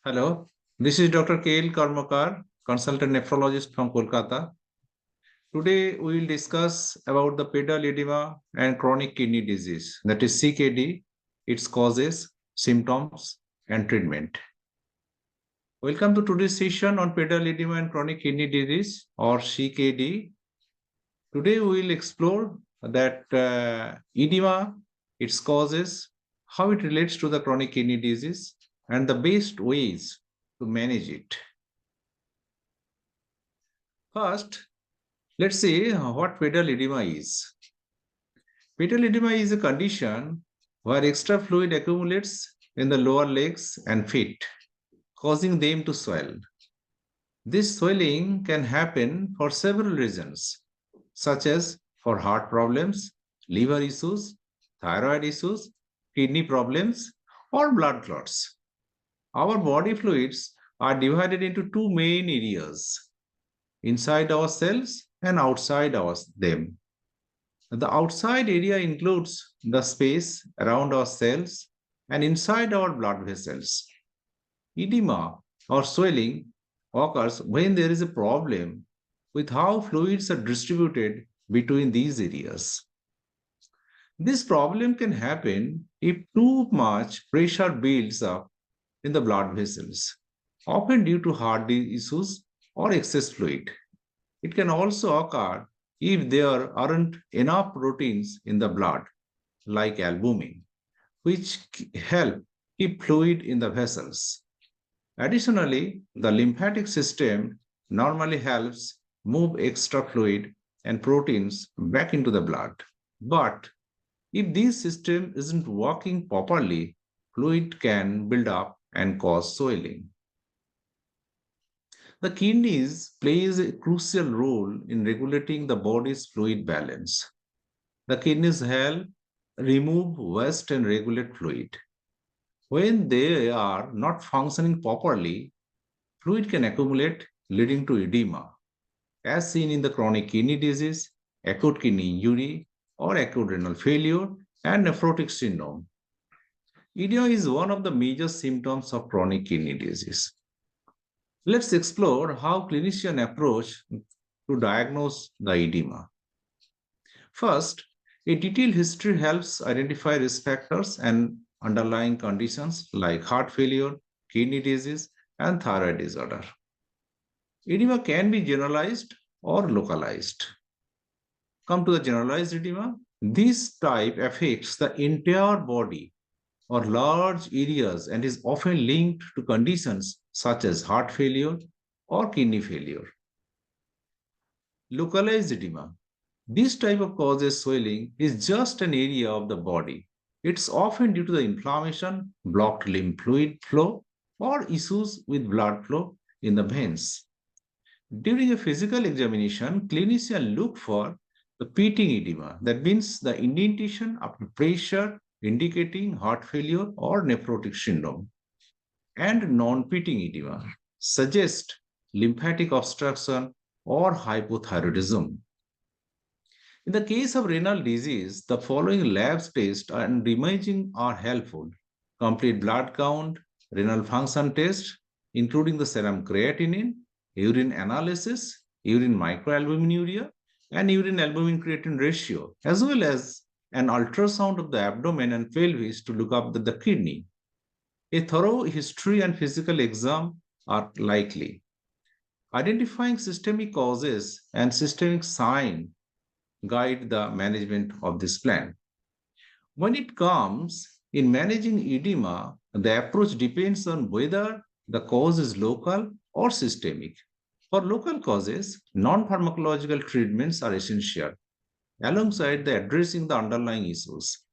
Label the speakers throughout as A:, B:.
A: Hello, this is Dr. Kanai Karmakar, consultant nephrologist from Kolkata. Today we will discuss about the pedal edema and chronic kidney disease, that is CKD, its causes, symptoms, and treatment. Welcome to today's session on pedal edema and chronic kidney disease or CKD. Today we will explore that edema, its causes, how it relates to the chronic kidney disease, and the best ways to manage it. First, let's see what pedal edema is. Pedal edema is a condition where extra fluid accumulates in the lower legs and feet, causing them to swell. This swelling can happen for several reasons, such as for heart problems, liver issues, thyroid issues, kidney problems, or blood clots. Our body fluids are divided into two main areas: inside our cells and outside them. The outside area includes the space around our cells and inside our blood vessels. Edema or swelling occurs when there is a problem with how fluids are distributed between these areas. This problem can happen if too much pressure builds up in the blood vessels, often due to heart issues or excess fluid. It can also occur if there aren't enough proteins in the blood, like albumin, which help keep fluid in the vessels. Additionally, the lymphatic system normally helps move extra fluid and proteins back into the blood. But if this system isn't working properly, fluid can build up and cause swelling. The kidneys plays a crucial role in regulating the body's fluid balance. The kidneys help remove waste and regulate fluid. When they are not functioning properly, fluid can accumulate, leading to edema, as seen in the chronic kidney disease, acute kidney injury, or acute renal failure, and nephrotic syndrome. Edema is one of the major symptoms of chronic kidney disease. Let's explore how clinicians approach to diagnose the edema. First, a detailed history helps identify risk factors and underlying conditions like heart failure, kidney disease, and thyroid disorder. Edema can be generalized or localized. Come to the generalized edema. This type affects the entire body or large areas and is often linked to conditions such as heart failure or kidney failure. Localized edema. This type of causes swelling is just an area of the body. It's often due to the inflammation, blocked lymph fluid flow, or issues with blood flow in the veins. During a physical examination, clinicians look for the pitting edema. That means the indentation after pressure indicating heart failure or nephrotic syndrome. And non-pitting edema suggests lymphatic obstruction or hypothyroidism. In the case of renal disease, the following labs tests and imaging are helpful: complete blood count, renal function test, including the serum creatinine, urine analysis, urine microalbuminuria, and urine albumin creatinine ratio, as well as an ultrasound of the abdomen and pelvis to look up the kidney. A thorough history and physical exam are likely. Identifying systemic causes and systemic signs guide the management of this plan. When it comes in managing edema, the approach depends on whether the cause is local or systemic. For local causes, non-pharmacological treatments are essential, alongside the addressing the underlying issues.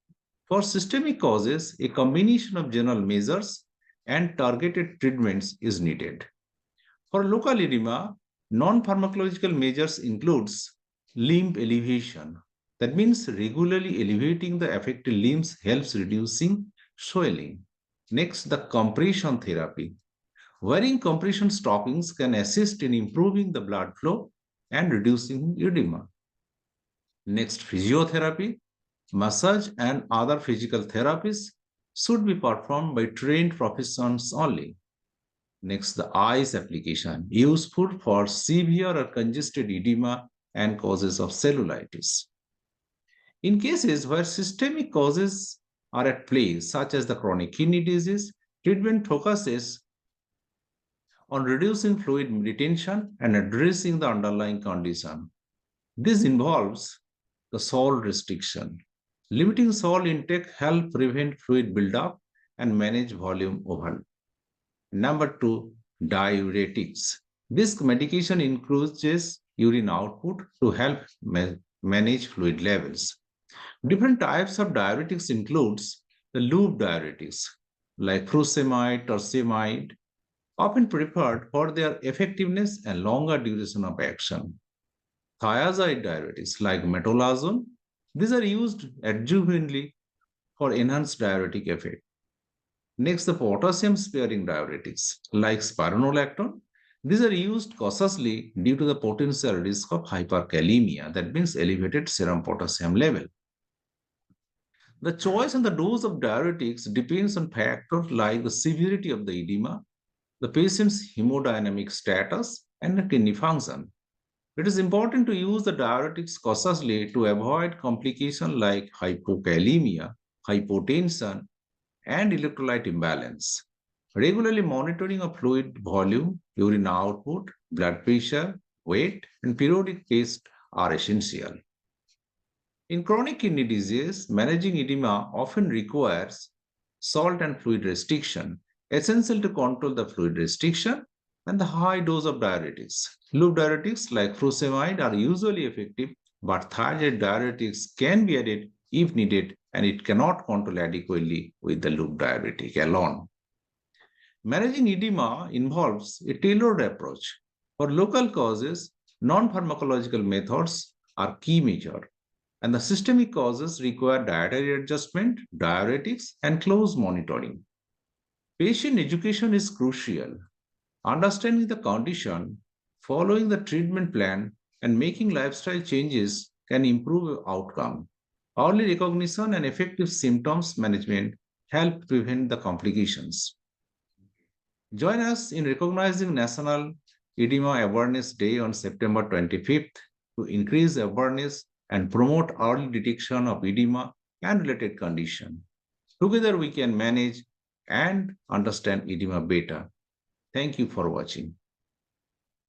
A: For systemic causes, a combination of general measures and targeted treatments is needed. For local edema, non-pharmacological measures includes limb elevation. That means regularly elevating the affected limbs helps reducing swelling. Next, the compression therapy. Wearing compression stockings can assist in improving the blood flow and reducing edema. Next, physiotherapy. Massage and other physical therapies should be performed by trained professionals only. Next, the eyes application, useful for severe or congested edema and causes of cellulitis. In cases where systemic causes are at play, such as the chronic kidney disease, treatment focuses on reducing fluid retention and addressing the underlying condition. This involves the salt restriction. Limiting salt intake helps prevent fluid buildup and manage volume overload. Number two, diuretics. This medication increases urine output to help manage fluid levels. Different types of diuretics includes the loop diuretics like furosemide or semide, often preferred for their effectiveness and longer duration of action. Thiazide diuretics like metolazone, these are used adjuvantly for enhanced diuretic effect. Next, the potassium sparing diuretics like spironolactone. These are used cautiously due to the potential risk of hyperkalemia, that means elevated serum potassium level. The choice and the dose of diuretics depends on factors like the severity of the edema, the patient's hemodynamic status, and the kidney function. It is important to use the diuretics cautiously to avoid complications like hypokalemia, hypotension, and electrolyte imbalance. Regularly monitoring of fluid volume, urine output, blood pressure, weight, and periodic tests are essential. In chronic kidney disease, managing edema often requires salt and fluid restriction, essential to control the fluid restriction and the high dose of diuretics. Loop diuretics like furosemide are usually effective, but thiazide diuretics can be added if needed, and it cannot control adequately with the loop diuretic alone. Managing edema involves a tailored approach. For local causes, non-pharmacological methods are key measure, and the systemic causes require dietary adjustment, diuretics, and close monitoring. Patient education is crucial. Understanding the condition, following the treatment plan, and making lifestyle changes can improve outcome. Early recognition and effective symptoms management help prevent the complications. Join us in recognizing National Edema Awareness Day on September 25th to increase awareness and promote early detection of edema and related conditions. Together, we can manage and understand edema better. Thank you for watching.